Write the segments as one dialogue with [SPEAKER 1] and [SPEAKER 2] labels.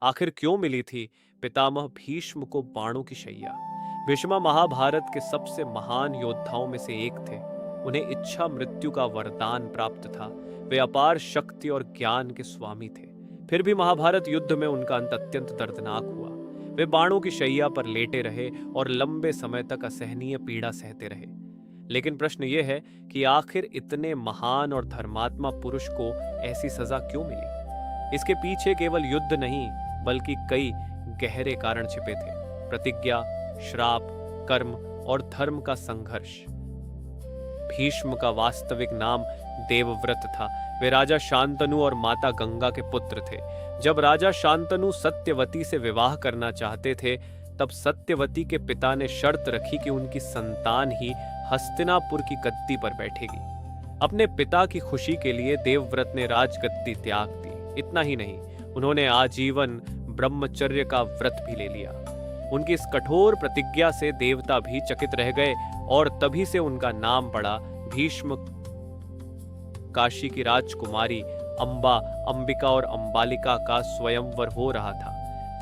[SPEAKER 1] आखिर क्यों मिली थी पितामह भीष्म को बाणों की शैया? भीष्मा महाभारत के सबसे महान योद्धाओं में से एक थे। उन्हें इच्छा मृत्यु का वरदान प्राप्त था। वे अपार शक्ति और ज्ञान के स्वामी थे। फिर भी महाभारत युद्ध में उनका अंत अत्यंत दर्दनाक हुआ। वे बाणों की शैया पर लेटे रहे और लंबे समय तक असहनीय पीड़ा सहते रहे। लेकिन प्रश्न यह है कि आखिर इतने महान और धर्मात्मा पुरुष को ऐसी सजा क्यों मिली? इसके पीछे केवल युद्ध नहीं, बल्कि कई गहरे कारण छिपे थे। प्रतिज्ञा, श्राप, कर्म और धर्म का संघर्ष। भीष्म का वास्तविक नाम देवव्रत था। वे राजा शांतनु और माता गंगा के पुत्र थे। जब राजा शांतनु सत्यवती से विवाह करना चाहते थे, तब सत्यवती के पिता ने शर्त रखी कि उनकी संतान ही हस्तिनापुर की गद्दी पर बैठेगी। अपने पिता की खुशी के लिए देवव्रत ने राजगद्दी त्याग दी। इतना ही नहीं, उन्होंने आजीवन ब्रह्मचर्य का व्रत भी ले लिया। उनकी इस कठोर प्रतिज्ञा से देवता भी चकित रह गए और तभी से उनका नाम पड़ा भीष्म। काशी की राजकुमारी अंबा, अंबिका और अंबालिका का स्वयंवर हो रहा था।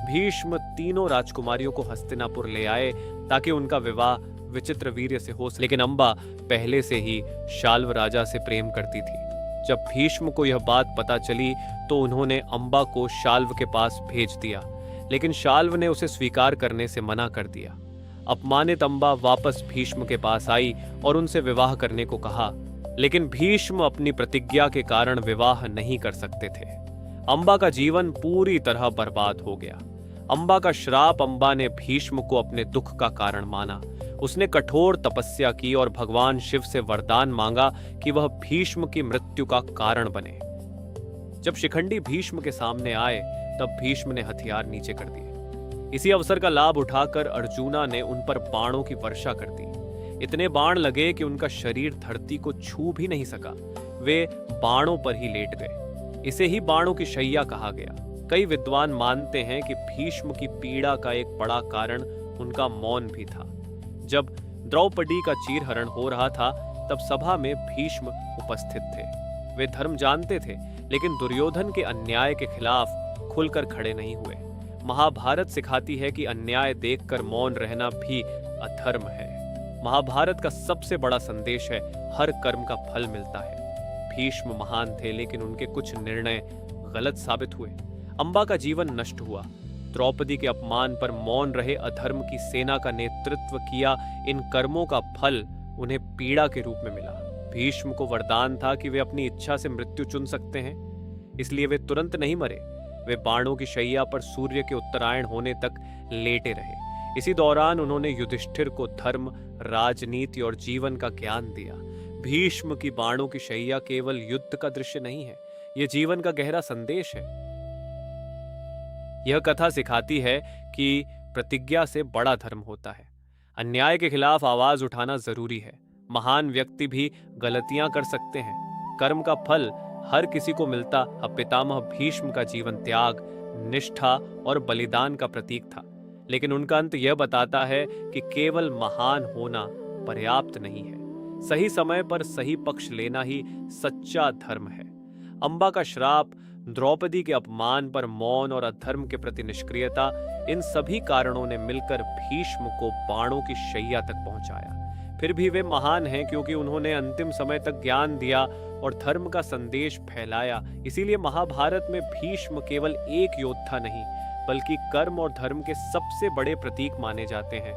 [SPEAKER 1] भीष्म तीनों राजकुमारियों को हस्तिनापुर ले आए ताकि उनका विवाह विचित्र वीर्य से हो। लेकिन अंबा पहले से ही शाल्व राजा से प्रेम करती थी। जब भीष्म को यह बात पता चली तो उन्होंने अंबा को शाल्व के पास भेज दिया, लेकिन शाल्व ने उसे स्वीकार करने से मना कर दिया। अपमानित अंबा वापस भीष्म के पास आई और उनसे विवाह करने को कहा, लेकिन भीष्म अपनी प्रतिज्ञा के कारण विवाह नहीं कर सकते थे। अंबा का जीवन पूरी तरह बर्बाद हो गया। अंबा का श्राप अंबा ने भीष्म को अपने दुख का कारण माना। उसने कठोर तपस्या की और भगवान शिव से वरदान मांगा कि वह भीष्म की मृत्यु का कारण बने। जब शिखंडी भीष्म के सामने आए, तब भीष्म ने हथियार नीचे कर दिए। इसी अवसर का लाभ उठाकर अर्जुना ने उन पर बाणों की वर्षा कर दी। इतने बाण लगे कि उनका शरीर धरती को छू भी नहीं सका। वे बाणों पर ही लेट गए। इसे ही बाणों की शैया कहा गया। कई विद्वान मानते हैं कि भीष्म की पीड़ा का एक बड़ा कारण उनका मौन भी था। जब द्रौपदी का चीरहरण हो रहा था, तब सभा में भीष्म उपस्थित थे। वे धर्म जानते थे, लेकिन दुर्योधन के अन्याय के खिलाफ खुलकर खड़े नहीं हुए। महाभारत सिखाती है कि अन्याय देखकर मौन रहना भी अधर्म है। महाभारत का सबसे बड़ा संदेश है, हर कर्म का फल मिलता है। भीष्म महान थे, लेकिन उनके कुछ निर्णय गलत साबित हुए। अंबा का जीवन नष्ट हुआ। द्रौपदी के अपमान पर मौन रहे, अधर्म की सेना का नेतृत्व किया। इन कर्मों का फल उन्हें पीड़ा के रूप में मिला। भीष्म को वरदान था कि वे अपनी इच्छा से मृत्यु चुन सकते हैं, इसलिए वे तुरंत नहीं मरे। वे बाणों की शैया पर सूर्य के उत्तरायण होने तक लेटे रहे। इसी दौरान उन्होंने युधिष्ठिर को धर्म, राजनीति और जीवन का ज्ञान दिया। भीष्म की बाणों की शैया केवल युद्ध का दृश्य नहीं है, यह जीवन का गहरा संदेश है। यह कथा सिखाती है कि प्रतिज्ञा से बड़ा धर्म होता है। अन्याय के खिलाफ आवाज उठाना जरूरी है। महान व्यक्ति भी गलतियां कर सकते हैं। कर्म का फल हर किसी को मिलता। अब पितामह भीष्म का जीवन त्याग, निष्ठा और बलिदान का प्रतीक था, लेकिन उनका अंत यह बताता है कि केवल महान होना पर्याप्त नहीं है। सही समय पर सही पक्ष लेना ही सच्चा धर्म है। अंबा का श्राप, द्रौपदी के अपमान पर मौन और अधर्म के प्रति निष्क्रियता, इन सभी कारणों ने मिलकर भीष्म को बाणों की शैया तक पहुंचाया। फिर भी वे महान हैं क्योंकि उन्होंने अंतिम समय तक ज्ञान दिया और धर्म का संदेश फैलाया। इसीलिए महाभारत में भीष्म केवल एक योद्धा नहीं, बल्कि कर्म और धर्म के सबसे बड़े प्रतीक माने जाते हैं।